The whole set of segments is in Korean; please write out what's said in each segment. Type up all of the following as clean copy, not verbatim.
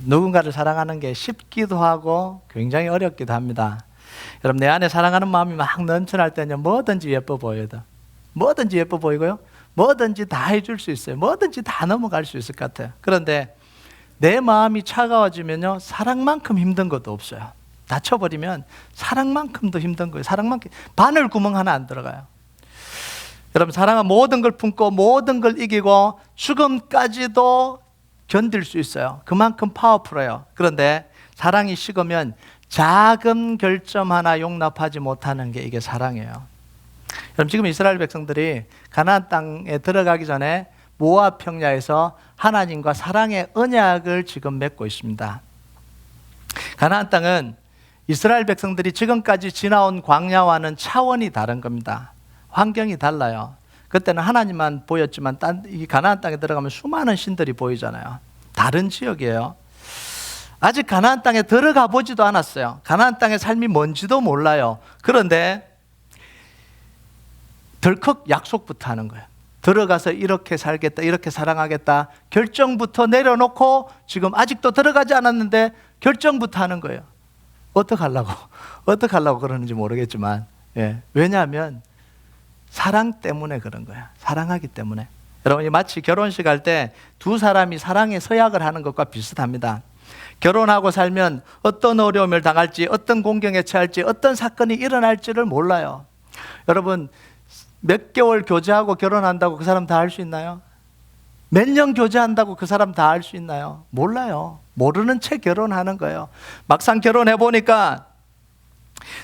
누군가를 사랑하는 게 쉽기도 하고 굉장히 어렵기도 합니다. 여러분, 내 안에 사랑하는 마음이 막 넘쳐날 때는 뭐든지 예뻐 보여요. 뭐든지 예뻐 보이고요, 뭐든지 다 해줄 수 있어요. 뭐든지 다 넘어갈 수 있을 것 같아요. 그런데 내 마음이 차가워지면요, 사랑만큼 힘든 것도 없어요. 다쳐버리면 사랑만큼도 힘든 거예요. 사랑만큼 바늘 구멍 하나 안 들어가요. 여러분, 사랑은 모든 걸 품고 모든 걸 이기고 죽음까지도 견딜 수 있어요. 그만큼 파워풀해요. 그런데 사랑이 식으면 작은 결점 하나 용납하지 못하는 게 이게 사랑이에요. 여러분, 지금 이스라엘 백성들이 가나안 땅에 들어가기 전에 모압 평야에서 하나님과 사랑의 언약을 지금 맺고 있습니다. 가나안 땅은 이스라엘 백성들이 지금까지 지나온 광야와는 차원이 다른 겁니다. 환경이 달라요. 그때는 하나님만 보였지만 이 가나안 땅에 들어가면 수많은 신들이 보이잖아요. 다른 지역이에요. 아직 가나안 땅에 들어가 보지도 않았어요. 가나안 땅의 삶이 뭔지도 몰라요. 그런데 덜컥 약속부터 하는 거예요. 들어가서 이렇게 살겠다, 이렇게 사랑하겠다 결정부터 내려놓고 지금 아직도 들어가지 않았는데 결정부터 하는 거예요. 어떡하려고 그러는지 모르겠지만, 왜냐하면 사랑 때문에 그런 거야. 사랑하기 때문에. 여러분, 마치 결혼식 할 때 두 사람이 사랑의 서약을 하는 것과 비슷합니다. 결혼하고 살면 어떤 어려움을 당할지, 어떤 공경에 처할지, 어떤 사건이 일어날지를 몰라요. 여러분, 몇 개월 교제하고 결혼한다고 그 사람 다 할 수 있나요? 몇 년 교제한다고 그 사람 다 할 수 있나요? 몰라요. 모르는 채 결혼하는 거예요. 막상 결혼해 보니까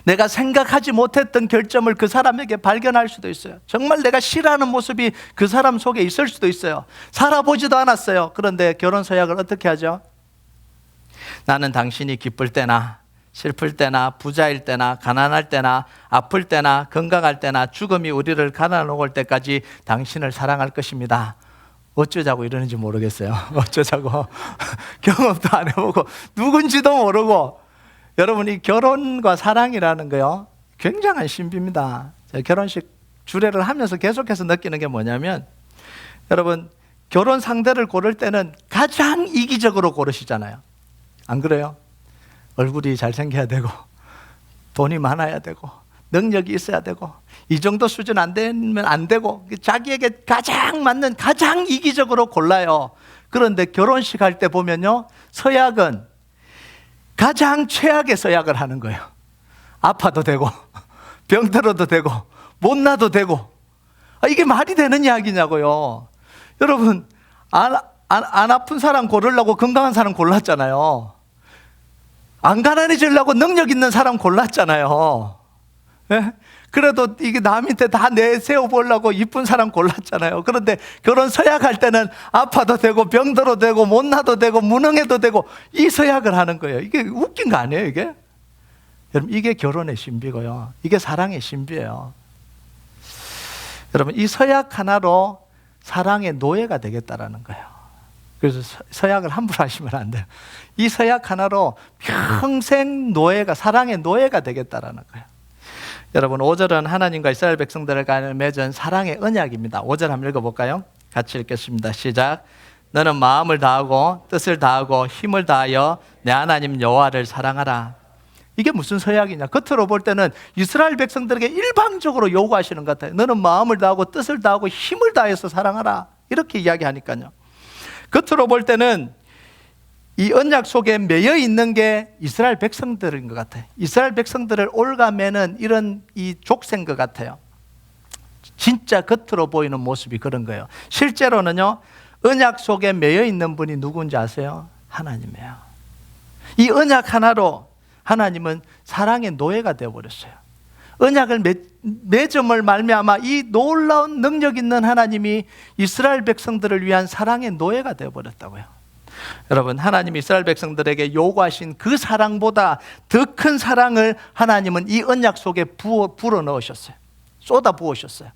내가 생각하지 못했던 결점을 그 사람에게 발견할 수도 있어요. 정말 내가 싫어하는 모습이 그 사람 속에 있을 수도 있어요. 살아보지도 않았어요. 그런데 결혼 서약을 어떻게 하죠? 나는 당신이 기쁠 때나 슬플 때나 부자일 때나 가난할 때나 아플 때나 건강할 때나 죽음이 우리를 가다놓을 때까지 당신을 사랑할 것입니다. 어쩌자고 이러는지 모르겠어요. 어쩌자고. 경험도 안 해보고 누군지도 모르고. 여러분, 이 결혼과 사랑이라는 거요, 굉장한 신비입니다. 제가 결혼식 주례를 하면서 계속해서 느끼는 게 뭐냐면, 여러분, 결혼 상대를 고를 때는 가장 이기적으로 고르시잖아요. 안 그래요? 얼굴이 잘생겨야 되고 돈이 많아야 되고 능력이 있어야 되고 이 정도 수준 안 되면 안 되고 자기에게 가장 맞는 가장 이기적으로 골라요. 그런데 결혼식 할 때 보면요, 서약은 가장 최악의 서약을 하는 거예요. 아파도 되고 병들어도 되고 못나도 되고. 이게 말이 되는 이야기냐고요. 여러분, 안 아픈 사람 고르려고 건강한 사람 골랐잖아요. 안 가난해지려고 능력 있는 사람 골랐잖아요. 그래도 이게 남한테 다 내세워 보려고 이쁜 사람 골랐잖아요. 그런데 결혼 서약할 때는 아파도 되고 병들어도 되고 못나도 되고 무능해도 되고 이 서약을 하는 거예요. 이게 웃긴 거 아니에요, 이게? 여러분, 이게 결혼의 신비고요, 이게 사랑의 신비예요. 여러분, 이 서약 하나로 사랑의 노예가 되겠다라는 거예요. 그래서 서약을 함부로 하시면 안 돼요. 이 서약 하나로 평생 노예가, 사랑의 노예가 되겠다라는 거예요. 여러분, 5절은 하나님과 이스라엘 백성들을 간에 맺은 사랑의 언약입니다. 5절 한번 읽어볼까요? 같이 읽겠습니다. 시작. 너는 마음을 다하고 뜻을 다하고 힘을 다하여 내 하나님 여호와를 사랑하라. 이게 무슨 서약이냐? 겉으로 볼 때는 이스라엘 백성들에게 일방적으로 요구하시는 것 같아요. 너는 마음을 다하고 뜻을 다하고 힘을 다해서 사랑하라, 이렇게 이야기하니까요. 겉으로 볼 때는 이 언약 속에 매여 있는 게 이스라엘 백성들인 것 같아요. 이스라엘 백성들을 올가매는 이런 이 족쇄인 것 같아요. 진짜 겉으로 보이는 모습이 그런 거예요. 실제로는요, 언약 속에 매여 있는 분이 누군지 아세요? 하나님이에요. 이 언약 하나로 하나님은 사랑의 노예가 되어버렸어요. 언약을 맺음을 말미암아 이 놀라운 능력 있는 하나님이 이스라엘 백성들을 위한 사랑의 노예가 되어버렸다고요. 여러분, 하나님이 이스라엘 백성들에게 요구하신 그 사랑보다 더 큰 사랑을 하나님은 이 언약 속에 불어 넣으셨어요. 쏟아 부으셨어요.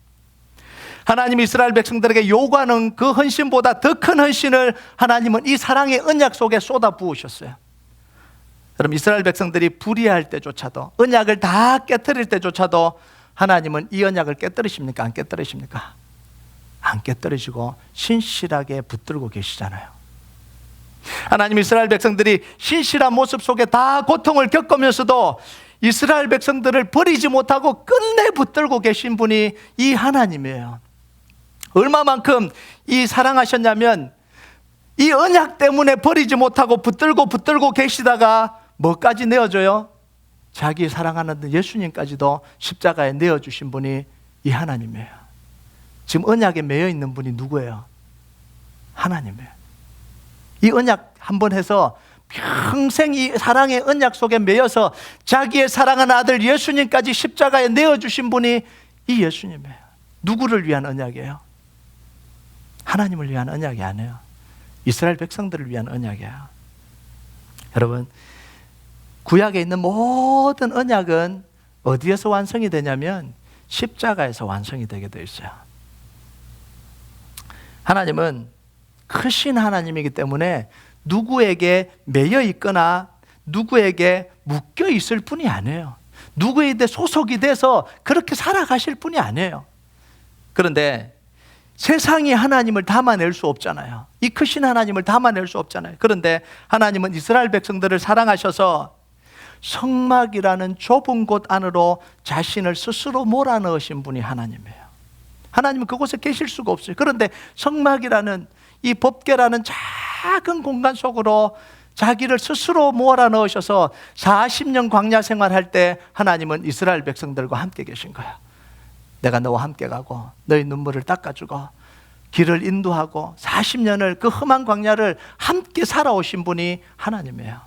하나님이 이스라엘 백성들에게 요구하는 그 헌신보다 더 큰 헌신을 하나님은 이 사랑의 언약 속에 쏟아 부으셨어요. 여러분, 이스라엘 백성들이 불의할 때조차도, 언약을 다 깨뜨릴 때조차도 하나님은 이 언약을 깨뜨리십니까? 안 깨뜨리십니까? 안 깨뜨리시고 신실하게 붙들고 계시잖아요. 하나님 이스라엘 백성들이 신실한 모습 속에 다 고통을 겪으면서도 이스라엘 백성들을 버리지 못하고 끝내 붙들고 계신 분이 이 하나님이에요. 얼마만큼 이 사랑하셨냐면 이 언약 때문에 버리지 못하고 붙들고 계시다가 뭐까지 내어줘요? 자기 사랑하는 예수님까지도 십자가에 내어주신 분이 이 하나님이에요. 지금 언약에 매여 있는 분이 누구예요? 하나님이에요. 이 언약 한번 해서 평생 이 사랑의 언약 속에 매여서 자기의 사랑하는 아들 예수님까지 십자가에 내어주신 분이 이 예수님이에요. 누구를 위한 언약이에요? 하나님을 위한 언약이 아니에요. 이스라엘 백성들을 위한 언약이에요. 여러분, 구약에 있는 모든 언약은 어디에서 완성이 되냐면 십자가에서 완성이 되게 되어 있어요. 하나님은 크신 하나님이기 때문에 누구에게 매여 있거나 누구에게 묶여 있을 분이 아니에요. 누구에게 소속이 돼서 그렇게 살아가실 분이 아니에요. 그런데 세상이 하나님을 담아낼 수 없잖아요. 이 크신 하나님을 담아낼 수 없잖아요. 그런데 하나님은 이스라엘 백성들을 사랑하셔서 성막이라는 좁은 곳 안으로 자신을 스스로 몰아넣으신 분이 하나님이에요. 하나님은 그곳에 계실 수가 없어요. 그런데 성막이라는 이 법궤라는 작은 공간 속으로 자기를 스스로 몰아넣으셔서 40년 광야 생활할 때 하나님은 이스라엘 백성들과 함께 계신 거예요. 내가 너와 함께 가고 너희 눈물을 닦아주고 길을 인도하고 40년을 그 험한 광야를 함께 살아오신 분이 하나님이에요.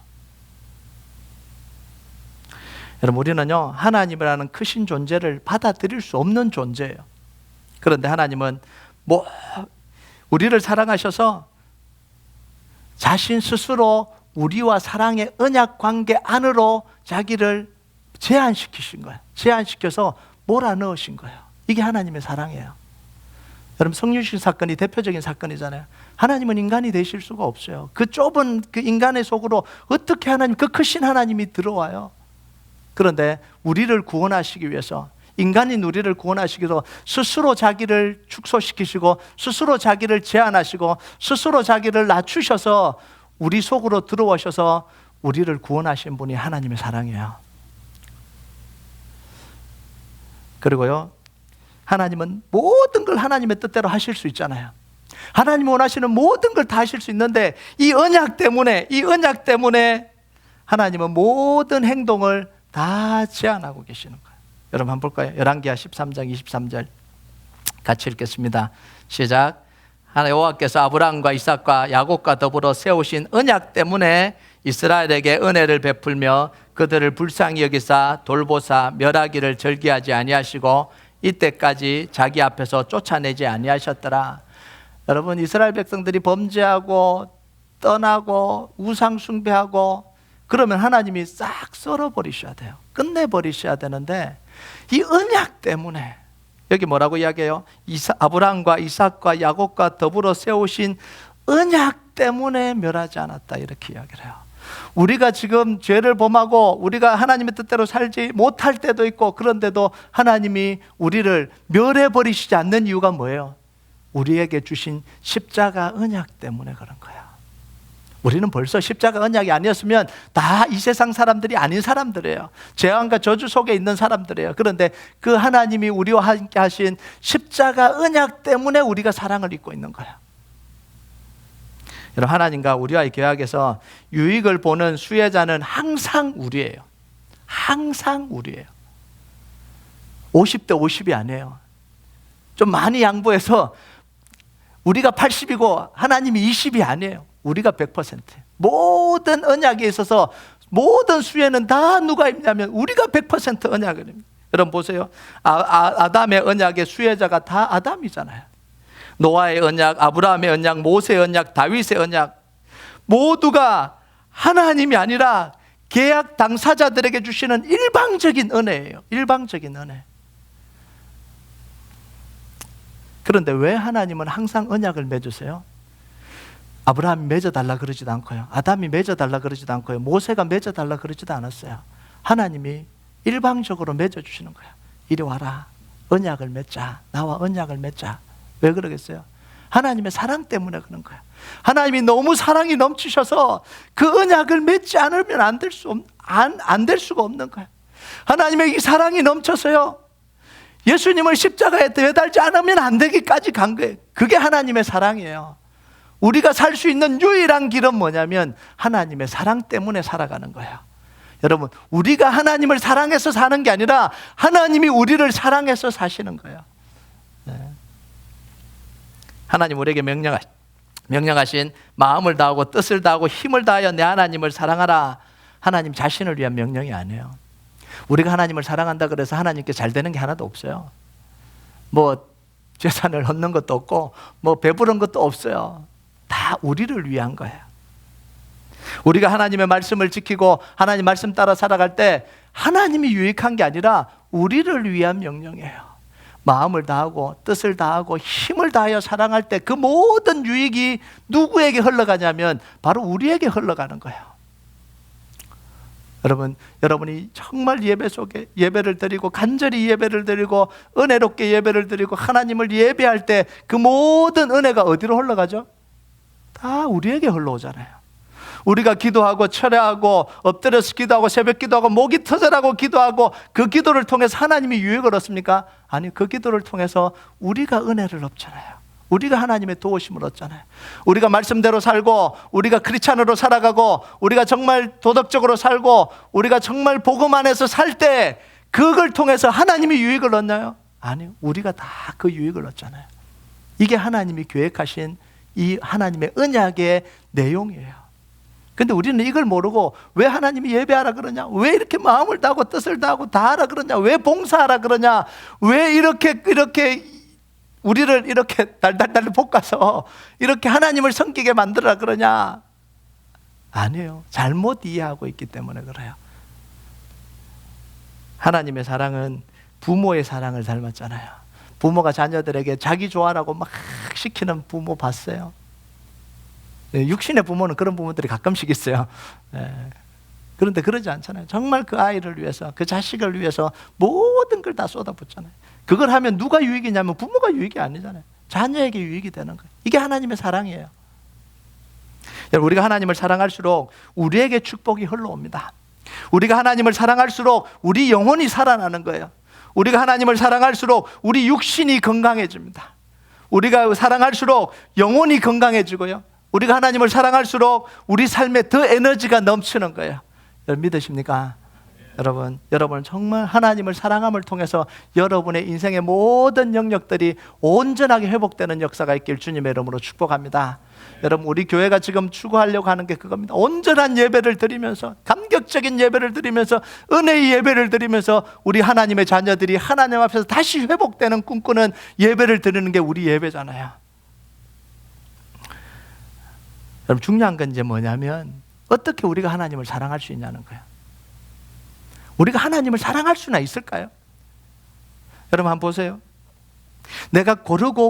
여러분, 우리는요 하나님이라는 크신 존재를 받아들일 수 없는 존재예요. 그런데 하나님은 우리를 사랑하셔서 자신 스스로 우리와 사랑의 언약 관계 안으로 자기를 제한시키신 거예요. 제한시켜서 몰아넣으신 거예요. 이게 하나님의 사랑이에요. 여러분, 성육신 사건이 대표적인 사건이잖아요. 하나님은 인간이 되실 수가 없어요. 그 좁은 그 인간의 속으로 어떻게 하나님, 그 크신 하나님이 들어와요. 그런데 우리를 구원하시기 위해서, 인간인 우리를 구원하시기 위해서 스스로 자기를 축소시키시고 스스로 자기를 제한하시고 스스로 자기를 낮추셔서 우리 속으로 들어오셔서 우리를 구원하신 분이 하나님의 사랑이에요. 그리고요, 하나님은 모든 걸 하나님의 뜻대로 하실 수 있잖아요. 하나님 원하시는 모든 걸 다 하실 수 있는데 이 언약 때문에 하나님은 모든 행동을 다 제한하고 계시는 거예요. 여러분 한번 볼까요? 열왕기하 13장 23절 같이 읽겠습니다. 시작. 여호와께서 아브라함과 이삭과 야곱과 더불어 세우신 언약 때문에 이스라엘에게 은혜를 베풀며 그들을 불쌍히 여기사 돌보사 멸하기를 절기하지 아니하시고 이때까지 자기 앞에서 쫓아내지 아니하셨더라. 여러분, 이스라엘 백성들이 범죄하고 떠나고 우상 숭배하고 그러면 하나님이 싹 썰어버리셔야 돼요. 끝내버리셔야 되는데 이 언약 때문에, 여기 뭐라고 이야기해요? 아브라함과 이삭과 야곱과 더불어 세우신 언약 때문에 멸하지 않았다, 이렇게 이야기를 해요. 우리가 지금 죄를 범하고 우리가 하나님의 뜻대로 살지 못할 때도 있고, 그런데도 하나님이 우리를 멸해버리시지 않는 이유가 뭐예요? 우리에게 주신 십자가 언약 때문에 그런 거야. 우리는 벌써 십자가 언약이 아니었으면 다 이 세상 사람들이 아닌 사람들이에요. 재앙과 저주 속에 있는 사람들이에요. 그런데 그 하나님이 우리와 함께 하신 십자가 언약 때문에 우리가 사랑을 입고 있는 거야. 여러분, 하나님과 우리와의 계약에서 유익을 보는 수혜자는 항상 우리예요. 항상 우리예요. 50대 50이 아니에요. 좀 많이 양보해서 우리가 80이고 하나님이 20이 아니에요. 우리가 100%. 모든 언약에 있어서 모든 수혜는 다 누가 입냐면 우리가 100% 언약을 입니다. 여러분 보세요. 아담의 언약의 수혜자가 다 아담이잖아요. 노아의 언약, 아브라함의 언약, 모세의 언약, 다윗의 언약, 모두가 하나님이 아니라 계약 당사자들에게 주시는 일방적인 은혜예요. 일방적인 은혜. 그런데 왜 하나님은 항상 언약을 맺으세요? 아브라함이 맺어달라 그러지도 않고요, 아담이 맺어달라 그러지도 않고요, 모세가 맺어달라 그러지도 않았어요. 하나님이 일방적으로 맺어주시는 거예요. 이리 와라, 언약을 맺자, 나와 언약을 맺자. 왜 그러겠어요? 하나님의 사랑 때문에 그런 거야. 하나님이 너무 사랑이 넘치셔서 그 언약을 맺지 않으면 안 될 수가 없는 거야. 하나님의 이 사랑이 넘쳐서요, 예수님을 십자가에 매달지 않으면 안 되기까지 간 거예요. 그게 하나님의 사랑이에요. 우리가 살 수 있는 유일한 길은 뭐냐면 하나님의 사랑 때문에 살아가는 거예요. 여러분, 우리가 하나님을 사랑해서 사는 게 아니라 하나님이 우리를 사랑해서 사시는 거예요. 네. 하나님 우리에게 명령하신 마음을 다하고 뜻을 다하고 힘을 다하여 내 하나님을 사랑하라, 하나님 자신을 위한 명령이 아니에요. 우리가 하나님을 사랑한다 그래서 하나님께 잘 되는 게 하나도 없어요. 뭐 재산을 얻는 것도 없고 뭐 배부른 것도 없어요. 다 우리를 위한 거예요. 우리가 하나님의 말씀을 지키고 하나님 말씀 따라 살아갈 때 하나님이 유익한 게 아니라 우리를 위한 명령이에요. 마음을 다하고 뜻을 다하고 힘을 다하여 사랑할 때 그 모든 유익이 누구에게 흘러가냐면 바로 우리에게 흘러가는 거예요. 여러분이 정말 예배 속에 예배를 드리고 간절히 예배를 드리고 은혜롭게 예배를 드리고 하나님을 예배할 때 그 모든 은혜가 어디로 흘러가죠? 다 우리에게 흘러오잖아요. 우리가 기도하고 철야하고 엎드려서 기도하고 새벽 기도하고 목이 터져라고 기도하고 그 기도를 통해서 하나님이 유익을 얻습니까? 아니, 그 기도를 통해서 우리가 은혜를 얻잖아요. 우리가 하나님의 도우심을 얻잖아요. 우리가 말씀대로 살고 우리가 크리스찬으로 살아가고 우리가 정말 도덕적으로 살고 우리가 정말 복음 안에서 살 때 그걸 통해서 하나님이 유익을 얻나요? 아니요, 우리가 다 그 유익을 얻잖아요. 이게 하나님이 계획하신 이 하나님의 언약의 내용이에요. 근데 우리는 이걸 모르고 왜 하나님이 예배하라 그러냐, 왜 이렇게 마음을 다하고 뜻을 다하고 다 하라 그러냐, 왜 봉사하라 그러냐, 왜 이렇게 우리를 이렇게 달달달 볶아서 이렇게 하나님을 섬기게 만들어라 그러냐. 아니에요. 잘못 이해하고 있기 때문에 그래요. 하나님의 사랑은 부모의 사랑을 닮았잖아요. 부모가 자녀들에게 자기 좋아라고 막 시키는 부모 봤어요? 육신의 부모는 그런 부모들이 가끔씩 있어요. 그런데 그러지 않잖아요. 정말 그 아이를 위해서, 그 자식을 위해서 모든 걸 다 쏟아붓잖아요. 그걸 하면 누가 유익이냐면 부모가 유익이 아니잖아요. 자녀에게 유익이 되는 거예요. 이게 하나님의 사랑이에요. 여러분, 우리가 하나님을 사랑할수록 우리에게 축복이 흘러옵니다. 우리가 하나님을 사랑할수록 우리 영혼이 살아나는 거예요. 우리가 하나님을 사랑할수록 우리 육신이 건강해집니다. 우리가 사랑할수록 영혼이 건강해지고요. 우리가 하나님을 사랑할수록 우리 삶에 더 에너지가 넘치는 거예요. 여러분 믿으십니까? 여러분 정말 하나님을 사랑함을 통해서 여러분의 인생의 모든 영역들이 온전하게 회복되는 역사가 있길 주님의 이름으로 축복합니다. 여러분, 우리 교회가 지금 추구하려고 하는 게 그겁니다. 온전한 예배를 드리면서, 감격적인 예배를 드리면서, 은혜의 예배를 드리면서 우리 하나님의 자녀들이 하나님 앞에서 다시 회복되는 꿈꾸는 예배를 드리는 게 우리 예배잖아요. 여러분, 중요한 건 이제 뭐냐면 어떻게 우리가 하나님을 사랑할 수 있냐는 거예요. 우리가 하나님을 사랑할 수나 있을까요? 여러분 한번 보세요. 내가 골라서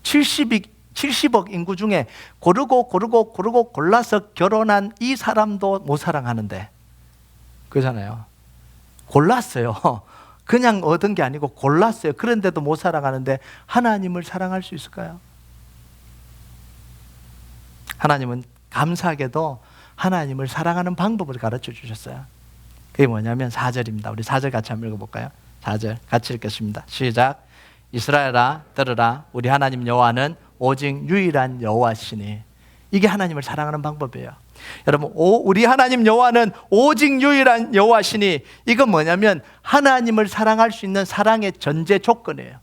70억 인구 중에 고르고 골라서 결혼한 이 사람도 못 사랑하는데, 그렇잖아요. 골랐어요. 그냥 얻은 게 아니고 골랐어요. 그런데도 못 사랑하는데 하나님을 사랑할 수 있을까요? 하나님은 감사하게도 하나님을 사랑하는 방법을 가르쳐 주셨어요. 그게 뭐냐면 4절입니다. 우리 4절 같이 한번 읽어볼까요? 4절 같이 읽겠습니다. 시작. 이스라엘아 들으라, 우리 하나님 여호와는 오직 유일한 여호와시니. 이게 하나님을 사랑하는 방법이에요. 여러분, 우리 하나님 여호와는 오직 유일한 여호와시니, 이건 뭐냐면 하나님을 사랑할 수 있는 사랑의 전제 조건이에요.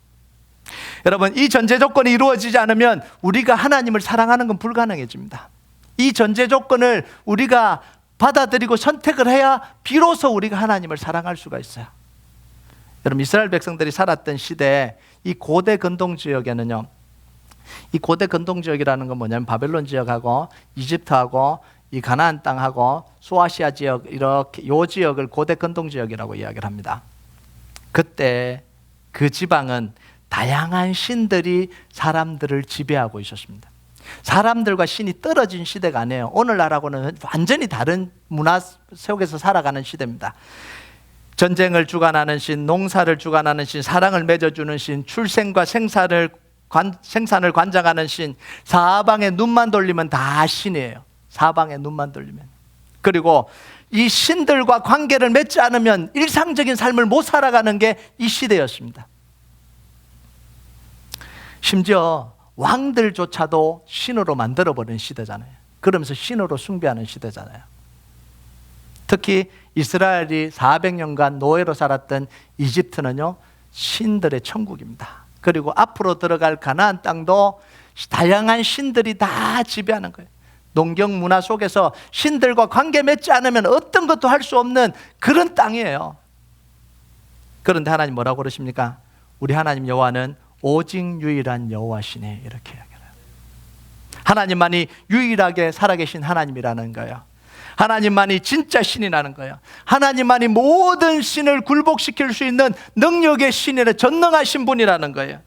여러분, 이 전제 조건이 이루어지지 않으면 우리가 하나님을 사랑하는 건 불가능해집니다. 이 전제 조건을 우리가 받아들이고 선택을 해야 비로소 우리가 하나님을 사랑할 수가 있어요. 여러분, 이스라엘 백성들이 살았던 시대에 이 고대 근동 지역에는요, 이 고대 근동 지역이라는 건 뭐냐면 바벨론 지역하고 이집트하고 이 가나안 땅하고 소아시아 지역, 이렇게 요 지역을 고대 근동 지역이라고 이야기를 합니다. 그때 그 지방은 다양한 신들이 사람들을 지배하고 있었습니다. 사람들과 신이 떨어진 시대가 아니에요. 오늘날하고는 완전히 다른 문화 속에서 살아가는 시대입니다. 전쟁을 주관하는 신, 농사를 주관하는 신, 사랑을 맺어주는 신, 출생과 생산을 관장하는 신, 사방에 눈만 돌리면 다 신이에요. 사방에 눈만 돌리면. 그리고 이 신들과 관계를 맺지 않으면 일상적인 삶을 못 살아가는 게 이 시대였습니다. 심지어 왕들조차도 신으로 만들어버린 시대잖아요. 그러면서 신으로 숭배하는 시대잖아요. 특히 이스라엘이 400년간 노예로 살았던 이집트는요, 신들의 천국입니다. 그리고 앞으로 들어갈 가나안 땅도 다양한 신들이 다 지배하는 거예요. 농경 문화 속에서 신들과 관계 맺지 않으면 어떤 것도 할 수 없는 그런 땅이에요. 그런데 하나님 뭐라고 그러십니까? 우리 하나님 여호와는 오직 유일한 여호와시네, 이렇게 이야기해요. 하나님만이 유일하게 살아계신 하나님이라는 거예요. 하나님만이 진짜 신이라는 거예요. 하나님만이 모든 신을 굴복시킬 수 있는 능력의 신이라 전능하신 분이라는 거예요.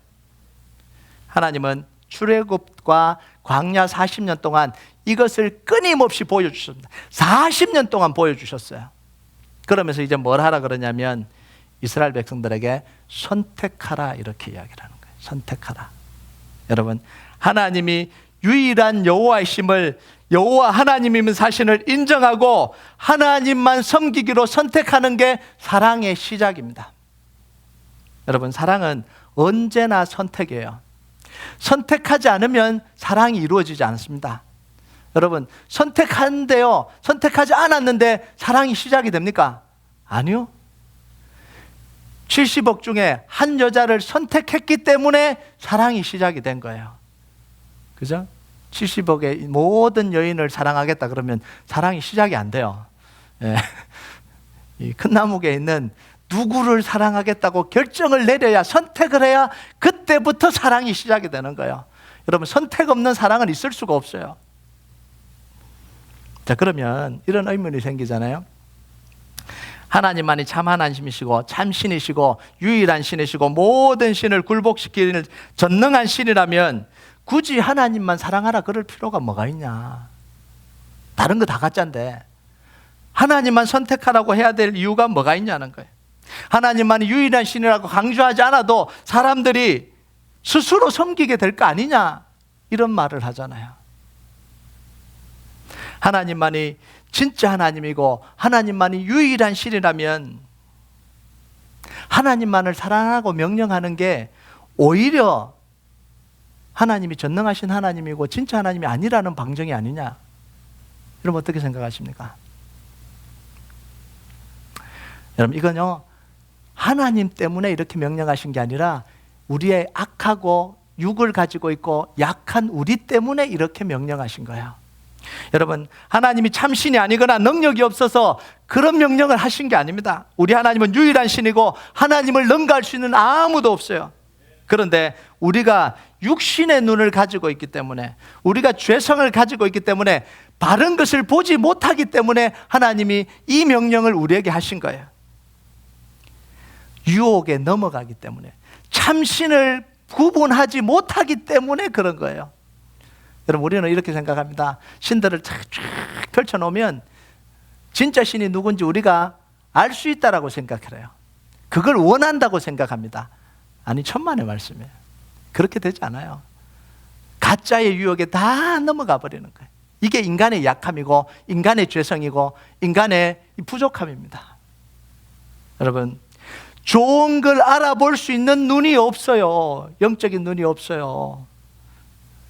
하나님은 출애굽과 광야 40년 동안 이것을 끊임없이 보여주셨습니다. 40년 동안 보여주셨어요. 그러면서 이제 뭘 하라 그러냐면 이스라엘 백성들에게 선택하라, 이렇게 이야기를 하는 거예요. 선택하라. 여러분, 하나님이 유일한 여호와이심을, 여호와 하나님이면 사실을 인정하고 하나님만 섬기기로 선택하는 게 사랑의 시작입니다. 여러분, 사랑은 언제나 선택이에요. 선택하지 않으면 사랑이 이루어지지 않습니다. 여러분, 선택하는데요, 선택하지 않았는데 사랑이 시작이 됩니까? 아니요. 70억 중에 한 여자를 선택했기 때문에 사랑이 시작이 된 거예요. 그죠? 70억의 모든 여인을 사랑하겠다 그러면 사랑이 시작이 안 돼요. 예. 이 큰 나무에 있는 누구를 사랑하겠다고 결정을 내려야, 선택을 해야 그때부터 사랑이 시작이 되는 거예요. 여러분, 선택 없는 사랑은 있을 수가 없어요. 자, 그러면 이런 의문이 생기잖아요. 하나님만이 참 하나님이시고 참 신이시고 유일한 신이시고 모든 신을 굴복시키는 전능한 신이라면 굳이 하나님만 사랑하라 그럴 필요가 뭐가 있냐. 다른 거 다 가짜인데 하나님만 선택하라고 해야 될 이유가 뭐가 있냐는 거예요. 하나님만이 유일한 신이라고 강조하지 않아도 사람들이 스스로 섬기게 될 거 아니냐, 이런 말을 하잖아요. 하나님만이 진짜 하나님이고 하나님만이 유일한 신이라면 하나님만을 사랑하고 명령하는 게 오히려 하나님이 전능하신 하나님이고 진짜 하나님이 아니라는 방정이 아니냐. 여러분, 어떻게 생각하십니까? 여러분, 이건요, 하나님 때문에 이렇게 명령하신 게 아니라 우리의 악하고 육을 가지고 있고 약한 우리 때문에 이렇게 명령하신 거예요. 여러분, 하나님이 참 신이 아니거나 능력이 없어서 그런 명령을 하신 게 아닙니다. 우리 하나님은 유일한 신이고 하나님을 능가할 수 있는 아무도 없어요. 그런데 우리가 육신의 눈을 가지고 있기 때문에, 우리가 죄성을 가지고 있기 때문에, 바른 것을 보지 못하기 때문에 하나님이 이 명령을 우리에게 하신 거예요. 유혹에 넘어가기 때문에, 참신을 구분하지 못하기 때문에 그런 거예요. 여러분, 우리는 이렇게 생각합니다. 신들을 쫙 펼쳐놓으면 진짜 신이 누군지 우리가 알 수 있다라고 생각해요. 그걸 원한다고 생각합니다. 아니, 천만의 말씀이에요. 그렇게 되지 않아요. 가짜의 유혹에 다 넘어가 버리는 거예요. 이게 인간의 약함이고 인간의 죄성이고 인간의 부족함입니다. 여러분, 좋은 걸 알아볼 수 있는 눈이 없어요. 영적인 눈이 없어요.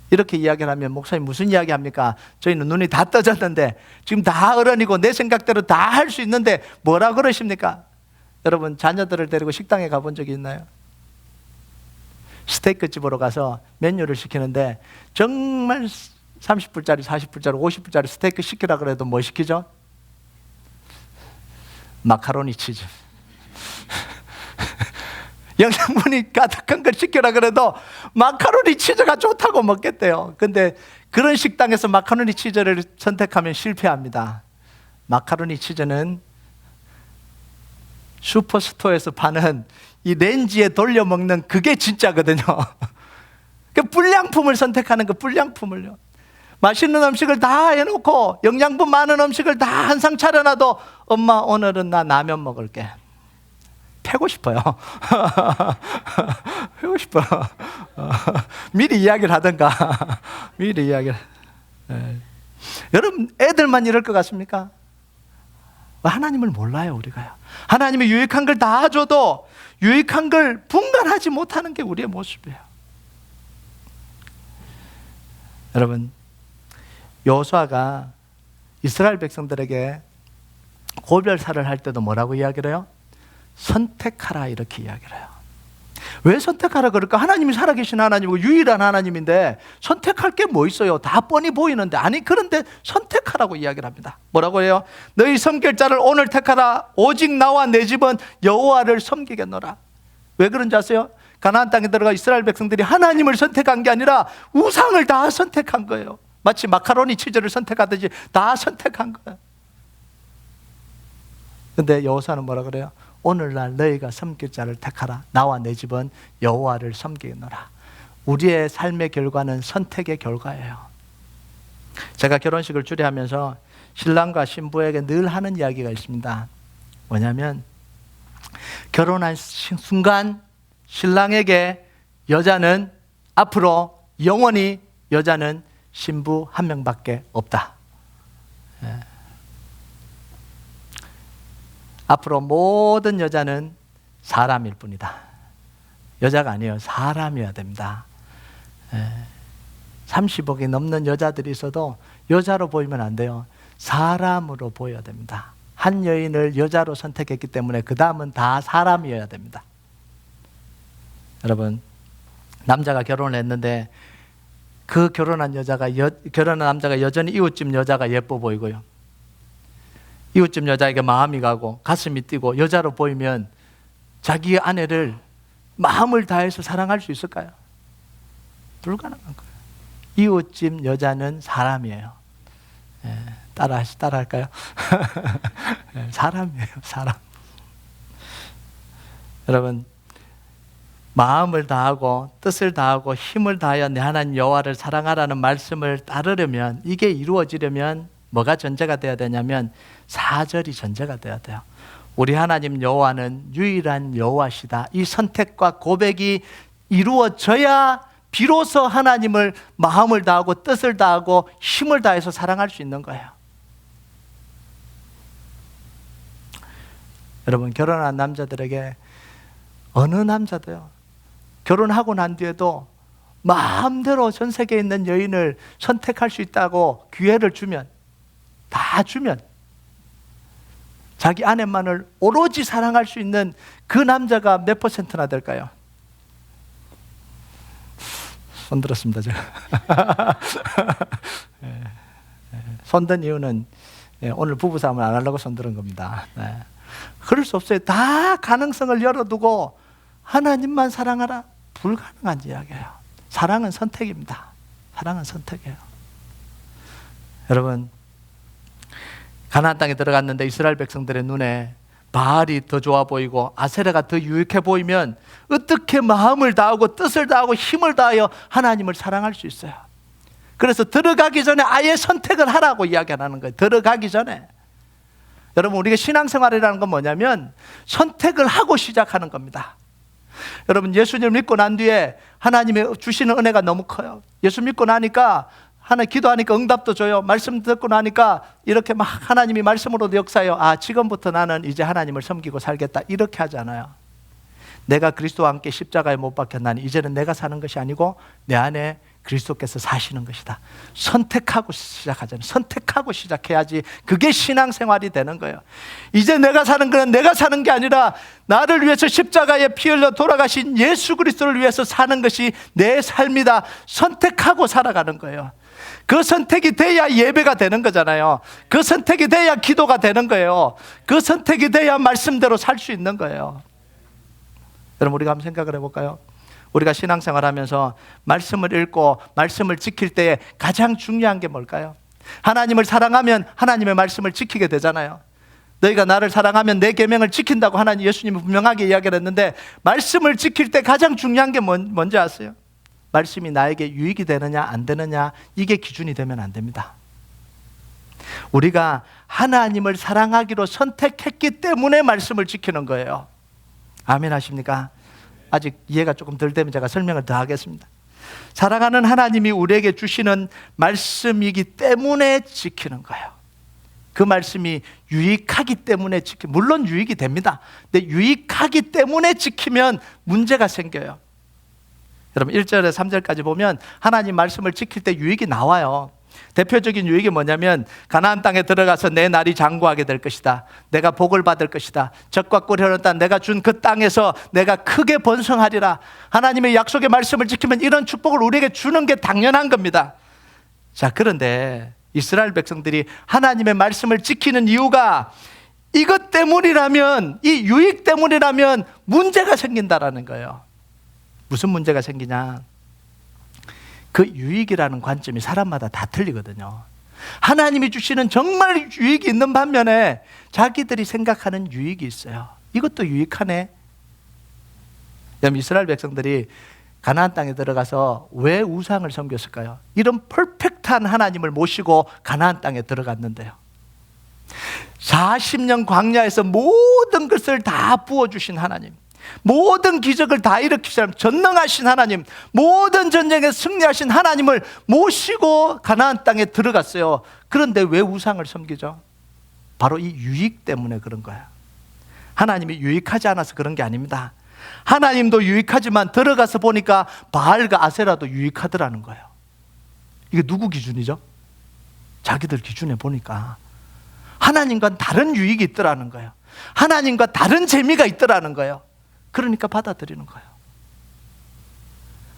이렇게 이야기를 하면, 목사님 무슨 이야기 합니까? 저희는 눈이 다 떠졌는데, 지금 다 어른이고 내 생각대로 다 할 수 있는데 뭐라 그러십니까? 여러분, 자녀들을 데리고 식당에 가본 적이 있나요? 스테이크 집으로 가서 메뉴를 시키는데 정말 30불짜리, 40불짜리, 50불짜리 스테이크 시키라 그래도 뭐 시키죠? 마카로니 치즈. 영양분이 가득한 걸 시키라 그래도 마카로니 치즈가 좋다고 먹겠대요. 근데 그런 식당에서 마카로니 치즈를 선택하면 실패합니다. 마카로니 치즈는 슈퍼스토어에서 파는 이 렌지에 돌려 먹는 그게 진짜거든요. 그 불량품을 선택하는 거, 불량품을요. 맛있는 음식을 다 해놓고 영양분 많은 음식을 다 한 상 차려놔도 엄마 오늘은 나 라면 먹을게. 패고 싶어요. 패고 싶어요. 미리 이야기를 하든가. 미리 이야기를. 여러분, 애들만 이럴 것 같습니까? 하나님을 몰라요, 우리가요. 하나님이 유익한 걸 다 줘도 유익한 걸 분간하지 못하는 게 우리의 모습이에요. 여러분, 여호수아가 이스라엘 백성들에게 고별사를 할 때도 뭐라고 이야기를 해요? 선택하라, 이렇게 이야기를 해요. 왜 선택하라 그럴까? 하나님이 살아계신 하나님이고 유일한 하나님인데 선택할 게 뭐 있어요? 다 뻔히 보이는데. 아니, 그런데 선택하라고 이야기를 합니다. 뭐라고 해요? 너희 섬길 자를 오늘 택하라. 오직 나와 내 집은 여호와를 섬기겠노라. 왜 그런지 아세요? 가나안 땅에 들어가 이스라엘 백성들이 하나님을 선택한 게 아니라 우상을 다 선택한 거예요. 마치 마카로니 치즈를 선택하듯이 다 선택한 거예요. 근데 여호수아는 뭐라 그래요? 오늘날 너희가 섬길 자를 택하라. 나와 내 집은 여호와를 섬기노라. 우리의 삶의 결과는 선택의 결과예요. 제가 결혼식을 주례하면서 신랑과 신부에게 늘 하는 이야기가 있습니다. 뭐냐면 결혼한 순간 신랑에게 여자는 앞으로 영원히 여자는 신부 한 명밖에 없다. 앞으로 모든 여자는 사람일 뿐이다. 여자가 아니에요. 사람이어야 됩니다. 30억이 넘는 여자들이 있어도 여자로 보이면 안 돼요. 사람으로 보여야 됩니다. 한 여인을 여자로 선택했기 때문에 그 다음은 다 사람이어야 됩니다. 여러분, 남자가 결혼을 했는데 그 결혼한 남자가 여전히 이웃집 여자가 예뻐 보이고요. 이웃집 여자에게 마음이 가고 가슴이 뛰고 여자로 보이면 자기 아내를 마음을 다해서 사랑할 수 있을까요? 불가능한 거예요. 이웃집 여자는 사람이에요. 따라할까요? 사람이에요, 사람. 여러분, 마음을 다하고 뜻을 다하고 힘을 다하여 내 하나님 여호와를 사랑하라는 말씀을 따르려면, 이게 이루어지려면 뭐가 전제가 되어야 되냐면 4절이 전제가 되어야 돼요. 우리 하나님 여호와는 유일한 여호와시다. 이 선택과 고백이 이루어져야 비로소 하나님을 마음을 다하고 뜻을 다하고 힘을 다해서 사랑할 수 있는 거예요. 여러분, 결혼한 남자들에게 어느 남자도요, 결혼하고 난 뒤에도 마음대로 전 세계에 있는 여인을 선택할 수 있다고 기회를 주면, 다 주면 자기 아내만을 오로지 사랑할 수 있는 그 남자가 몇 퍼센트나 될까요? 손 들었습니다, 제가. 손든 이유는 오늘 부부싸움을 안 하려고 손 들은 겁니다. 그럴 수 없어요. 다 가능성을 열어두고 하나님만 사랑하라? 불가능한 이야기예요. 사랑은 선택입니다. 사랑은 선택이에요. 여러분, 가나안 땅에 들어갔는데 이스라엘 백성들의 눈에 바알이 더 좋아 보이고 아세라가 더 유익해 보이면 어떻게 마음을 다하고 뜻을 다하고 힘을 다하여 하나님을 사랑할 수 있어요? 그래서 들어가기 전에 아예 선택을 하라고 이야기하는 거예요. 들어가기 전에. 여러분, 우리가 신앙생활이라는 건 뭐냐면 선택을 하고 시작하는 겁니다. 여러분, 예수님을 믿고 난 뒤에 하나님의 주시는 은혜가 너무 커요. 예수 믿고 나니까 하나님 기도하니까 응답도 줘요. 말씀 듣고 나니까 이렇게 막 하나님이 말씀으로도 역사해요. 아, 지금부터 나는 이제 하나님을 섬기고 살겠다, 이렇게 하잖아요. 내가 그리스도와 함께 십자가에 못 박혔나니 이제는 내가 사는 것이 아니고 내 안에 그리스도께서 사시는 것이다. 선택하고 시작하잖아요. 선택하고 시작해야지 그게 신앙생활이 되는 거예요. 이제 내가 사는 건 내가 사는 게 아니라 나를 위해서 십자가에 피 흘려 돌아가신 예수 그리스도를 위해서 사는 것이 내 삶이다. 선택하고 살아가는 거예요. 그 선택이 돼야 예배가 되는 거잖아요. 그 선택이 돼야 기도가 되는 거예요. 그 선택이 돼야 말씀대로 살 수 있는 거예요. 여러분, 우리가 한번 생각을 해볼까요? 우리가 신앙생활 하면서 말씀을 읽고 말씀을 지킬 때 가장 중요한 게 뭘까요? 하나님을 사랑하면 하나님의 말씀을 지키게 되잖아요. 너희가 나를 사랑하면 내 계명을 지킨다고 하나님 예수님이 분명하게 이야기를 했는데, 말씀을 지킬 때 가장 중요한 게 뭔지 아세요? 말씀이 나에게 유익이 되느냐 안 되느냐, 이게 기준이 되면 안 됩니다. 우리가 하나님을 사랑하기로 선택했기 때문에 말씀을 지키는 거예요. 아멘 하십니까? 아직 이해가 조금 덜 되면 제가 설명을 더 하겠습니다. 사랑하는 하나님이 우리에게 주시는 말씀이기 때문에 지키는 거예요. 그 말씀이 유익하기 때문에 물론 유익이 됩니다. 근데 유익하기 때문에 지키면 문제가 생겨요. 여러분 1절에서 3절까지 보면 하나님 말씀을 지킬 때 유익이 나와요. 대표적인 유익이 뭐냐면 가나안 땅에 들어가서 내 날이 장구하게 될 것이다. 내가 복을 받을 것이다. 적과 꿀 흐르는 땅 내가 준 그 땅에서 내가 크게 번성하리라. 하나님의 약속의 말씀을 지키면 이런 축복을 우리에게 주는 게 당연한 겁니다. 자, 그런데 이스라엘 백성들이 하나님의 말씀을 지키는 이유가 이것 때문이라면, 이 유익 때문이라면 문제가 생긴다라는 거예요. 무슨 문제가 생기냐? 그 유익이라는 관점이 사람마다 다 틀리거든요. 하나님이 주시는 정말 유익이 있는 반면에 자기들이 생각하는 유익이 있어요. 이것도 유익하네. 여러분, 이스라엘 백성들이 가나안 땅에 들어가서 왜 우상을 섬겼을까요? 이런 퍼펙트한 하나님을 모시고 가나안 땅에 들어갔는데요. 40년 광야에서 모든 것을 다 부어주신 하나님, 모든 기적을 다 일으키신 전능하신 하나님, 모든 전쟁에 승리하신 하나님을 모시고 가나안 땅에 들어갔어요. 그런데 왜 우상을 섬기죠? 바로 이 유익 때문에 그런 거예요. 하나님이 유익하지 않아서 그런 게 아닙니다. 하나님도 유익하지만 들어가서 보니까 바알과 아세라도 유익하더라는 거예요. 이게 누구 기준이죠? 자기들 기준에 보니까 하나님과 다른 유익이 있더라는 거예요. 하나님과 다른 재미가 있더라는 거예요. 그러니까 받아들이는 거예요.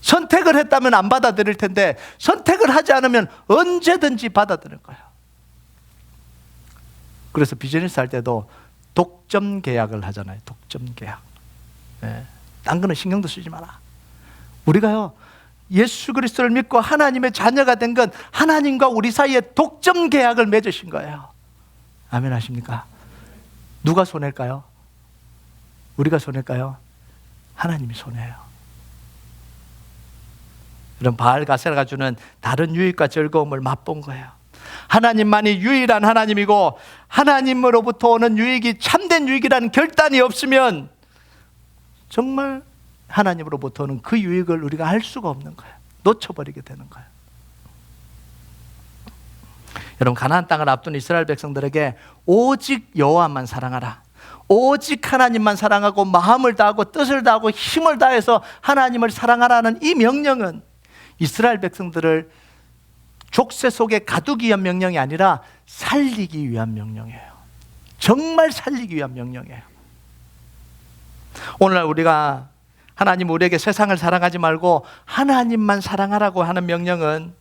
선택을 했다면 안 받아들일 텐데 선택을 하지 않으면 언제든지 받아들일 거예요. 그래서 비즈니스 할 때도 독점 계약을 하잖아요. 독점 계약. 네. 딴 거는 신경도 쓰지 마라. 우리가요, 예수 그리스도를 믿고 하나님의 자녀가 된 건 하나님과 우리 사이에 독점 계약을 맺으신 거예요. 아멘 하십니까? 누가 손해일까요? 우리가 손해일까요? 하나님이 손해예요. 이런 바알과 아세라가 주는 다른 유익과 즐거움을 맛본 거예요. 하나님만이 유일한 하나님이고 하나님으로부터 오는 유익이 참된 유익이라는 결단이 없으면 정말 하나님으로부터 오는 그 유익을 우리가 할 수가 없는 거예요. 놓쳐버리게 되는 거예요. 여러분, 가나안 땅을 앞둔 이스라엘 백성들에게 오직 여호와만 사랑하라, 오직 하나님만 사랑하고 마음을 다하고 뜻을 다하고 힘을 다해서 하나님을 사랑하라는 이 명령은 이스라엘 백성들을 족쇄 속에 가두기 위한 명령이 아니라 살리기 위한 명령이에요. 정말 살리기 위한 명령이에요. 오늘날 우리가 하나님 우리에게 세상을 사랑하지 말고 하나님만 사랑하라고 하는 명령은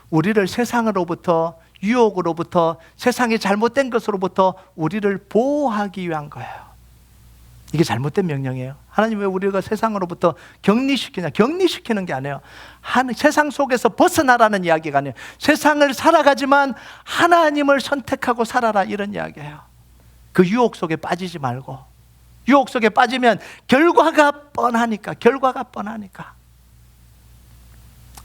우리를 세상으로부터, 유혹으로부터, 세상의 잘못된 것으로부터 우리를 보호하기 위한 거예요. 이게 잘못된 명령이에요. 하나님 왜 우리가 세상으로부터 격리시키냐? 격리시키는 게 아니에요. 세상 속에서 벗어나라는 이야기가 아니에요. 세상을 살아가지만 하나님을 선택하고 살아라, 이런 이야기예요. 그 유혹 속에 빠지지 말고, 유혹 속에 빠지면 결과가 뻔하니까.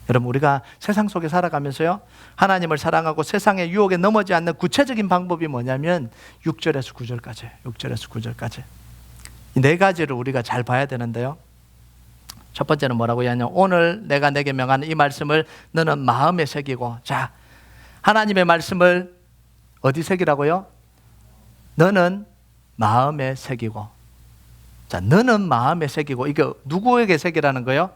여러분, 우리가 세상 속에 살아가면서요, 하나님을 사랑하고 세상의 유혹에 넘어지지 않는 구체적인 방법이 뭐냐면 6절에서 9절까지 이 네 가지를 우리가 잘 봐야 되는데요. 첫 번째는 뭐라고 하냐면, 오늘 내가 내게 명하는 이 말씀을 너는 마음에 새기고. 자, 하나님의 말씀을 어디 새기라고요? 너는 마음에 새기고. 자, 너는 마음에 새기고, 이게 누구에게 새기라는 거예요?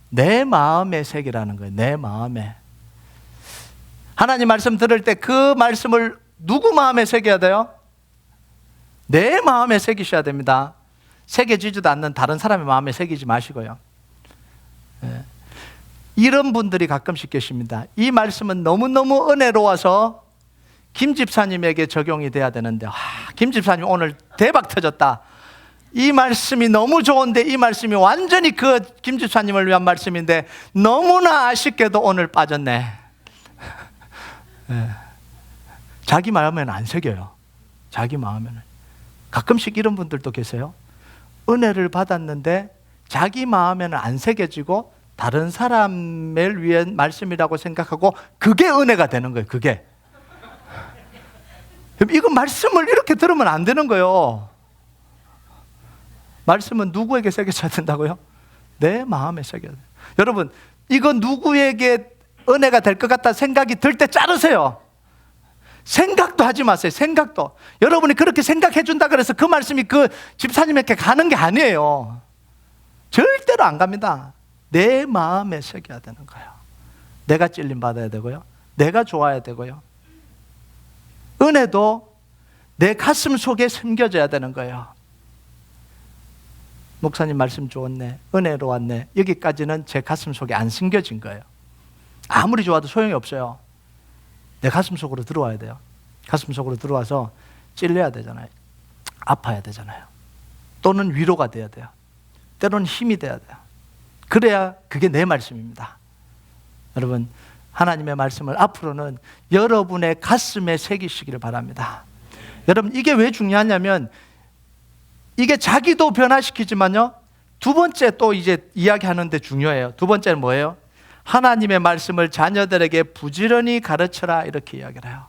내 마음에 새기라는 거예요. 내 마음에. 하나님 말씀 들을 때 그 말씀을 누구 마음에 새겨야 돼요? 내 마음에 새기셔야 됩니다. 새겨지지도 않는 다른 사람의 마음에 새기지 마시고요. 예. 이런 분들이 가끔씩 계십니다. 이 말씀은 너무너무 은혜로워서 김 집사님에게 적용이 돼야 되는데, 김 집사님 오늘 대박 터졌다. 이 말씀이 너무 좋은데 이 말씀이 완전히 그 김 집사님을 위한 말씀인데 너무나 아쉽게도 오늘 빠졌네. 예. 자기 마음에는 안 새겨요. 자기 마음에는. 가끔씩 이런 분들도 계세요. 은혜를 받았는데 자기 마음에는 안 새겨지고 다른 사람을 위한 말씀이라고 생각하고 그게 은혜가 되는 거예요. 그게. 이거 말씀을 이렇게 들으면 안 되는 거예요. 말씀은 누구에게 새겨져야 된다고요? 내 마음에 새겨야 돼요. 여러분, 이거 누구에게 은혜가 될 것 같다 생각이 들 때 자르세요. 생각도 하지 마세요. 생각도. 여러분이 그렇게 생각해 준다 그래서 그 말씀이 그 집사님에게 가는 게 아니에요. 절대로 안 갑니다. 내 마음에 새겨야 되는 거예요. 내가 찔림 받아야 되고요, 내가 좋아야 되고요, 은혜도 내 가슴 속에 숨겨져야 되는 거예요. 목사님 말씀 좋았네, 은혜로 왔네, 여기까지는 제 가슴 속에 안 숨겨진 거예요. 아무리 좋아도 소용이 없어요. 내 가슴 속으로 들어와야 돼요. 가슴 속으로 들어와서 찔려야 되잖아요. 아파야 되잖아요. 또는 위로가 돼야 돼요. 때로는 힘이 돼야 돼요. 그래야 그게 내 말씀입니다. 여러분, 하나님의 말씀을 앞으로는 여러분의 가슴에 새기시기를 바랍니다. 여러분, 이게 왜 중요하냐면 이게 자기도 변화시키지만요, 두 번째 또 이제 이야기하는데 중요해요. 두 번째는 뭐예요? 하나님의 말씀을 자녀들에게 부지런히 가르쳐라, 이렇게 이야기를 해요.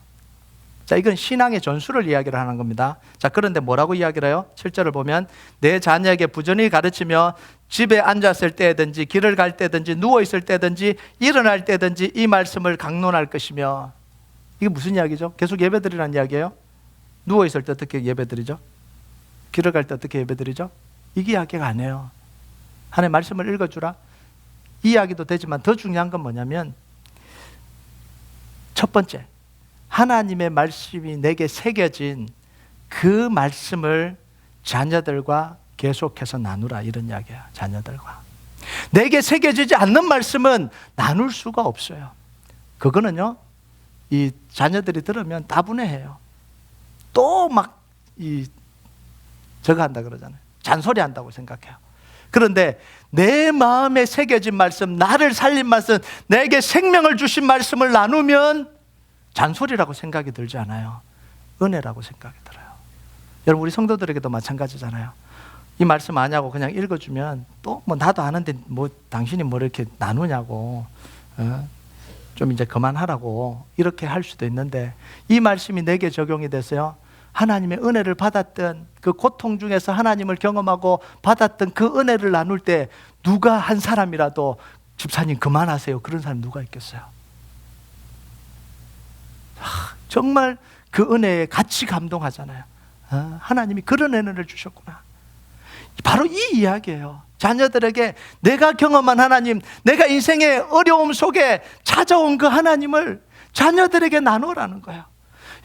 자, 이건 신앙의 전수를 이야기를 하는 겁니다. 자, 그런데 뭐라고 이야기를 해요? 7절을 보면 내 자녀에게 부지런히 가르치며 집에 앉았을 때든지 길을 갈 때든지 누워있을 때든지 일어날 때든지 이 말씀을 강론할 것이며. 이게 무슨 이야기죠? 계속 예배드리라는 이야기예요? 누워있을 때 어떻게 예배드리죠? 길을 갈 때 어떻게 예배드리죠? 이게 이야기가 아니에요. 하나님의 말씀을 읽어주라, 이 이야기도 되지만 더 중요한 건 뭐냐면, 첫 번째, 하나님의 말씀이 내게 새겨진 그 말씀을 자녀들과 계속해서 나누라, 이런 이야기야. 자녀들과 내게 새겨지지 않는 말씀은 나눌 수가 없어요. 그거는요, 이 자녀들이 들으면 따분해해요. 또 막 저거 한다 그러잖아요. 잔소리 한다고 생각해요. 그런데 내 마음에 새겨진 말씀, 나를 살린 말씀, 내게 생명을 주신 말씀을 나누면 잔소리라고 생각이 들지 않아요. 은혜라고 생각이 들어요. 여러분, 우리 성도들에게도 마찬가지잖아요. 이 말씀 아냐고 그냥 읽어주면 또 뭐 나도 아는데 뭐 당신이 뭐 이렇게 나누냐고, 좀 이제 그만하라고 이렇게 할 수도 있는데, 이 말씀이 내게 적용이 돼서요, 하나님의 은혜를 받았던 그 고통 중에서 하나님을 경험하고 받았던 그 은혜를 나눌 때 누가 한 사람이라도 집사님 그만하세요, 그런 사람 누가 있겠어요? 정말 그 은혜에 같이 감동하잖아요. 하나님이 그런 은혜를 주셨구나. 바로 이 이야기예요. 자녀들에게 내가 경험한 하나님, 내가 인생의 어려움 속에 찾아온 그 하나님을 자녀들에게 나누라는 거예요.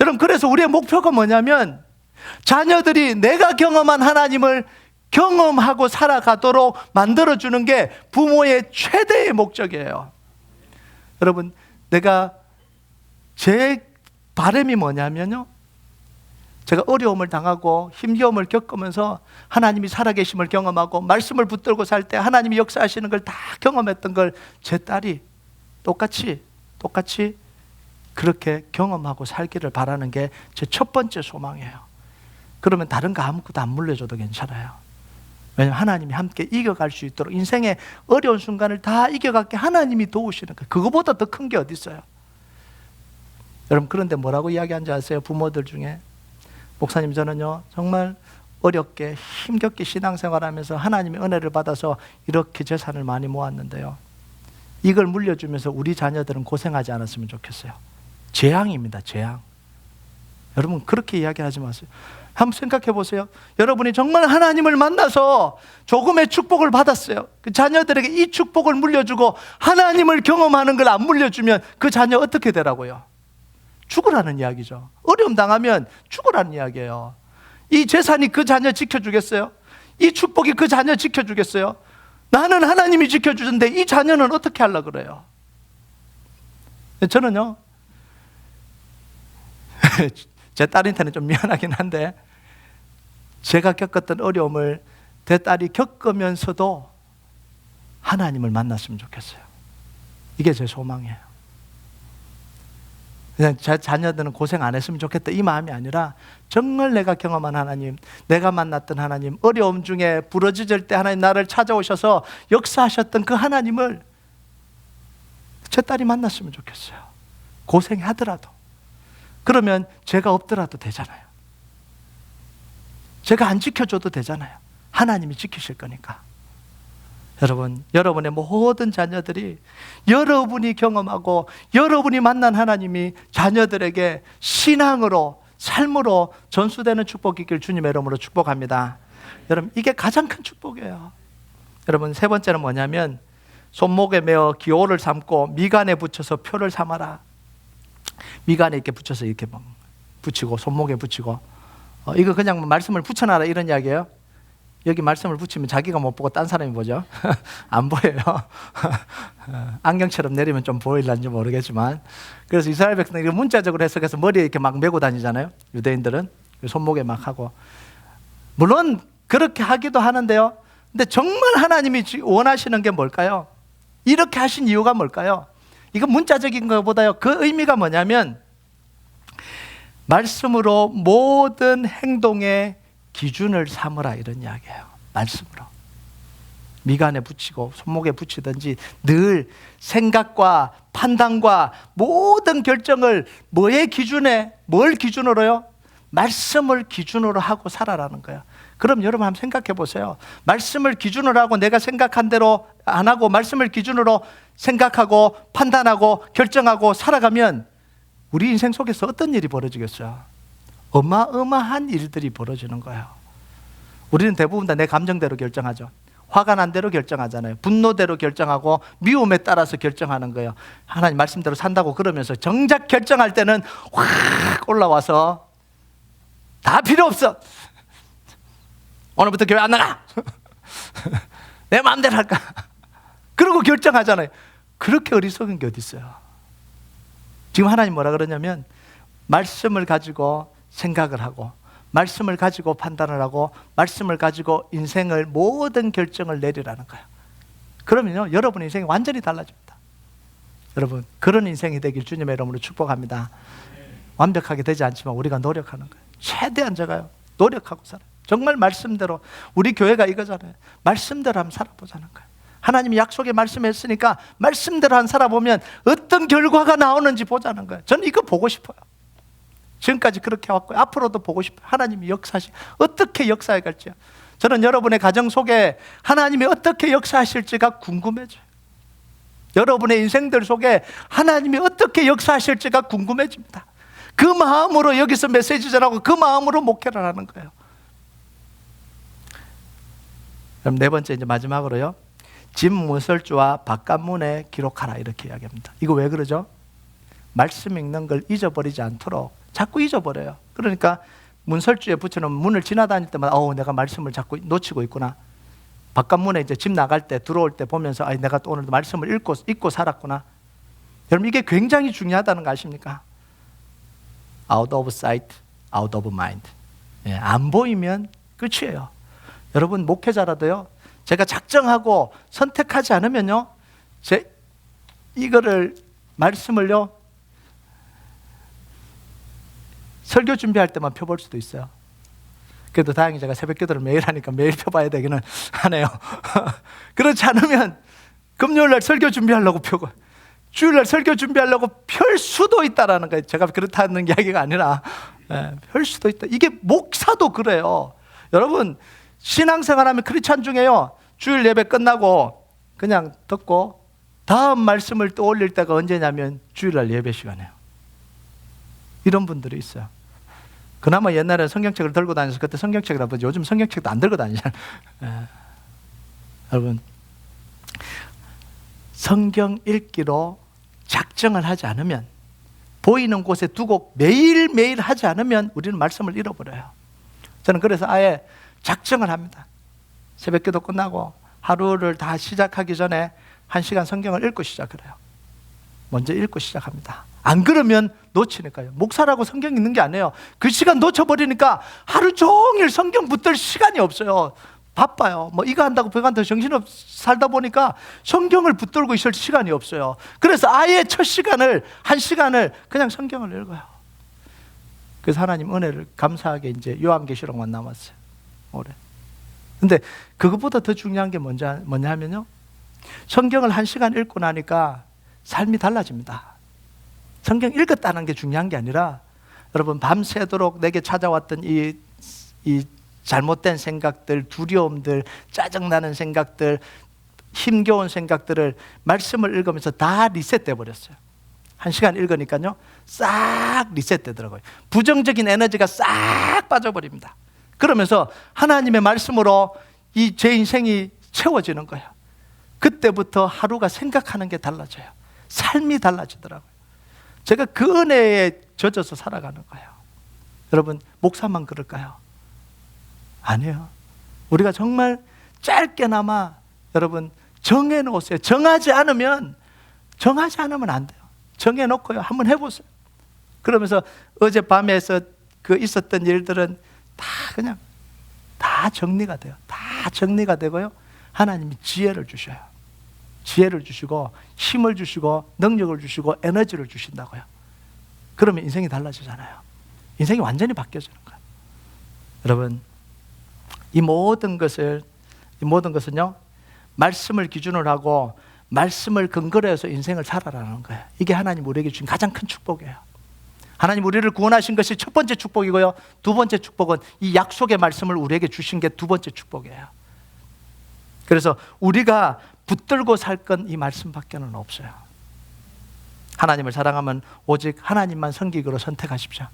여러분, 그래서 우리의 목표가 뭐냐면 자녀들이 내가 경험한 하나님을 경험하고 살아가도록 만들어주는 게 부모의 최대의 목적이에요. 여러분, 내가 제 바람이 뭐냐면요, 제가 어려움을 당하고 힘겨움을 겪으면서 하나님이 살아계심을 경험하고 말씀을 붙들고 살 때 하나님이 역사하시는 걸 다 경험했던 걸 제 딸이 똑같이 그렇게 경험하고 살기를 바라는 게 제 첫 번째 소망이에요. 그러면 다른 거 아무것도 안 물려줘도 괜찮아요. 왜냐하면 하나님이 함께 이겨갈 수 있도록, 인생의 어려운 순간을 다 이겨가게 하나님이 도우시는 거예요. 그거보다 더 큰 게 어디 있어요? 여러분, 그런데 뭐라고 이야기하는지 아세요? 부모들 중에, 목사님 저는요 정말 어렵게 힘겹게 신앙생활하면서 하나님의 은혜를 받아서 이렇게 재산을 많이 모았는데요, 이걸 물려주면서 우리 자녀들은 고생하지 않았으면 좋겠어요. 재앙입니다, 재앙. 여러분, 그렇게 이야기하지 마세요. 한번 생각해 보세요. 여러분이 정말 하나님을 만나서 조금의 축복을 받았어요. 그 자녀들에게 이 축복을 물려주고 하나님을 경험하는 걸 안 물려주면 그 자녀 어떻게 되라고요? 죽으라는 이야기죠. 어려움 당하면 죽으라는 이야기예요. 이 재산이 그 자녀 지켜주겠어요? 이 축복이 그 자녀 지켜주겠어요? 나는 하나님이 지켜주는데 이 자녀는 어떻게 하려고 그래요? 저는요 제 딸한테는 좀 미안하긴 한데, 제가 겪었던 어려움을 제 딸이 겪으면서도 하나님을 만났으면 좋겠어요. 이게 제 소망이에요. 그냥 제 자녀들은 고생 안 했으면 좋겠다, 이 마음이 아니라 정말 내가 경험한 하나님, 내가 만났던 하나님, 어려움 중에 부러지질 때 하나님 나를 찾아오셔서 역사하셨던 그 하나님을 제 딸이 만났으면 좋겠어요. 고생하더라도. 그러면 제가 없더라도 되잖아요. 제가 안 지켜줘도 되잖아요. 하나님이 지키실 거니까. 여러분, 여러분의 모든 자녀들이 여러분이 경험하고 여러분이 만난 하나님이 자녀들에게 신앙으로, 삶으로 전수되는 축복이 있길 주님의 이름으로 축복합니다. 여러분, 이게 가장 큰 축복이에요. 여러분, 세 번째는 뭐냐면 손목에 메어 기호를 삼고 미간에 붙여서 표를 삼아라. 미간에 이렇게 붙여서 이렇게 붙이고 손목에 붙이고, 이거 그냥 말씀을 붙여놔라 이런 이야기예요. 여기 말씀을 붙이면 자기가 못 보고 딴 사람이 보죠. 안 보여요. 안경처럼 내리면 좀 보일란지 모르겠지만, 그래서 이스라엘 백성들이 문자적으로 해석해서 머리에 이렇게 막 메고 다니잖아요. 유대인들은 손목에 막 하고, 물론 그렇게 하기도 하는데요. 근데 정말 하나님이 원하시는 게 뭘까요? 이렇게 하신 이유가 뭘까요? 이건 문자적인 것보다요, 그 의미가 뭐냐면 말씀으로 모든 행동의 기준을 삼으라 이런 이야기예요. 말씀으로 미간에 붙이고 손목에 붙이든지 늘 생각과 판단과 모든 결정을 뭐의 기준에, 뭘 기준으로요? 말씀을 기준으로 하고 살아라는 거예요. 그럼 여러분 한번 생각해 보세요. 말씀을 기준으로 하고 내가 생각한 대로 안 하고 말씀을 기준으로 생각하고 판단하고 결정하고 살아가면 우리 인생 속에서 어떤 일이 벌어지겠어요? 어마어마한 일들이 벌어지는 거예요. 우리는 대부분 다 내 감정대로 결정하죠. 화가 난 대로 결정하잖아요. 분노대로 결정하고 미움에 따라서 결정하는 거예요. 하나님 말씀대로 산다고 그러면서 정작 결정할 때는 확 올라와서 다 필요 없어. 오늘부터 교회 안 나가. 내 마음대로 할까. 그러고 결정하잖아요. 그렇게 어리석은 게 어디 있어요. 지금 하나님 뭐라 그러냐면 말씀을 가지고 생각을 하고 말씀을 가지고 판단을 하고 말씀을 가지고 인생을 모든 결정을 내리라는 거예요. 그러면요, 여러분의 인생이 완전히 달라집니다. 여러분, 그런 인생이 되길 주님의 이름으로 축복합니다. 완벽하게 되지 않지만 우리가 노력하는 거예요. 최대한 제가요, 노력하고 살아요. 정말 말씀대로. 우리 교회가 이거잖아요. 말씀대로 한번 살아보자는 거예요. 하나님이 약속의 말씀했으니까 말씀대로 한 살아보면 어떤 결과가 나오는지 보자는 거예요. 저는 이거 보고 싶어요. 지금까지 그렇게 해왔고요. 앞으로도 보고 싶어요. 하나님이 역사하시, 어떻게 역사해 갈지요. 저는 여러분의 가정 속에 하나님이 어떻게 역사하실지가 궁금해져요. 여러분의 인생들 속에 하나님이 어떻게 역사하실지가 궁금해집니다. 그 마음으로 여기서 메시지 전하고 그 마음으로 목회를 하는 거예요. 그럼 네 번째, 이제 마지막으로요, 집 문설주와 바깥문에 기록하라 이렇게 이야기합니다. 이거 왜 그러죠? 말씀 읽는 걸 잊어버리지 않도록 자꾸 잊어버려요. 그러니까 문설주에 붙여놓으면 문을 지나다닐 때마다 내가 말씀을 자꾸 놓치고 있구나. 바깥문에 이제 집 나갈 때 들어올 때 보면서 내가 또 오늘도 말씀을 읽고 살았구나. 여러분, 이게 굉장히 중요하다는 거 아십니까? Out of sight, out of mind. 안 보이면 끝이에요. 여러분, 목회자라도요, 제가 작정하고 선택하지 않으면요, 이거를 말씀을요, 설교 준비할 때만 펴볼 수도 있어요. 그래도 다행히 제가 새벽 기도를 매일 하니까 매일 펴봐야 되기는 하네요. 그렇지 않으면 금요일날 설교 준비하려고 펴고 주일날 설교 준비하려고 펼 수도 있다라는 거예요. 제가 그렇다는 이야기가 아니라 펼 수도 있다. 이게 목사도 그래요. 여러분, 신앙생활하면 크리스찬 중에요, 주일 예배 끝나고 그냥 듣고 다음 말씀을 또 올릴 때가 언제냐면 주일날 예배 시간이에요. 이런 분들이 있어요. 그나마 옛날에 성경책을 들고 다녀서 그때 성경책이라고 하죠. 요즘 성경책도 안 들고 다니잖아요. 여러분, 성경 읽기로 작정을 하지 않으면, 보이는 곳에 두고 매일매일 하지 않으면 우리는 말씀을 잃어버려요. 저는 그래서 아예 작정을 합니다. 새벽 기도 끝나고 하루를 다 시작하기 전에 1시간 성경을 읽고 시작을 해요. 먼저 읽고 시작합니다. 안 그러면 놓치니까요. 목사라고 성경 읽는 게 아니에요. 그 시간 놓쳐버리니까 하루 종일 성경 붙들 시간이 없어요. 바빠요. 이거 한다고 그거 한다고 정신없 살다 보니까 성경을 붙들고 있을 시간이 없어요. 그래서 아예 첫 시간을, 1시간을 그냥 성경을 읽어요. 그래서 하나님 은혜를 감사하게 이제 요한계시록만 남았어요. 올해. 근데 그것보다 더 중요한 게 뭐냐 하면요, 성경을 1시간 읽고 나니까 삶이 달라집니다. 성경 읽었다는 게 중요한 게 아니라, 여러분, 밤새도록 내게 찾아왔던 이 잘못된 생각들, 두려움들, 짜증나는 생각들, 힘겨운 생각들을 말씀을 읽으면서 다 리셋돼 버렸어요. 1시간 읽으니까요 싹 리셋되더라고요. 부정적인 에너지가 싹 빠져버립니다. 그러면서 하나님의 말씀으로 이 제 인생이 채워지는 거예요. 그때부터 하루가 생각하는 게 달라져요. 삶이 달라지더라고요. 제가 그 은혜에 젖어서 살아가는 거예요. 여러분, 목사만 그럴까요? 아니에요. 우리가 정말 짧게나마 여러분 정해놓으세요. 정하지 않으면 안 돼요. 정해놓고요 한번 해보세요. 그러면서 어젯밤에서 그 있었던 일들은 다 그냥 다 정리가 돼요. 다 정리가 되고요 하나님이 지혜를 주셔요. 지혜를 주시고 힘을 주시고 능력을 주시고 에너지를 주신다고요. 그러면 인생이 달라지잖아요. 인생이 완전히 바뀌어지는 거예요. 여러분, 이 모든 것은요 말씀을 기준으로 하고 말씀을 근거로 해서 인생을 살아라는 거예요. 이게 하나님 우리에게 주신 가장 큰 축복이에요. 하나님 우리를 구원하신 것이 첫 번째 축복이고요 두 번째 축복은 이 약속의 말씀을 우리에게 주신 게 두 번째 축복이에요. 그래서 우리가 붙들고 살 건 이 말씀밖에는 없어요. 하나님을 사랑하면 오직 하나님만 섬기기로 선택하십시오.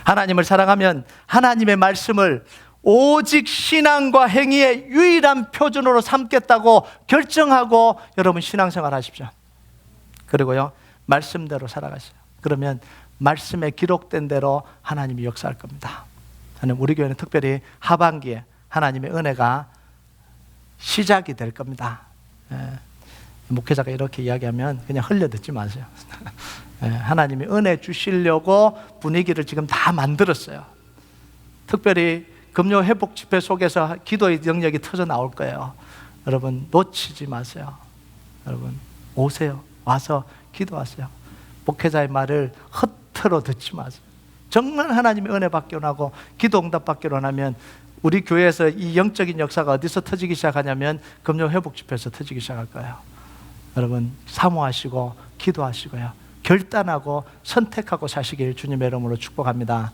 하나님을 사랑하면 하나님의 말씀을 오직 신앙과 행위의 유일한 표준으로 삼겠다고 결정하고 여러분 신앙생활 하십시오. 그리고요 말씀대로 살아가세요. 그러면 말씀에 기록된 대로 하나님이 역사할 겁니다. 저는 우리 교회는 특별히 하반기에 하나님의 은혜가 시작이 될 겁니다. 목회자가 이렇게 이야기하면 그냥 흘려 듣지 마세요. 하나님이 은혜 주시려고 분위기를 지금 다 만들었어요. 특별히 금요 회복 집회 속에서 기도의 영역이 터져 나올 거예요. 여러분 놓치지 마세요. 여러분 오세요. 와서 기도하세요. 목회자의 말을 헛으로 듣지 마세요. 정말 하나님의 은혜 받기로 하고 기도 응답 받기로 하면 우리 교회에서 이 영적인 역사가 어디서 터지기 시작하냐면 금요 회복 집회에서 터지기 시작할 거예요. 여러분 사모하시고 기도하시고요 결단하고 선택하고 사시길 주님의 이름으로 축복합니다.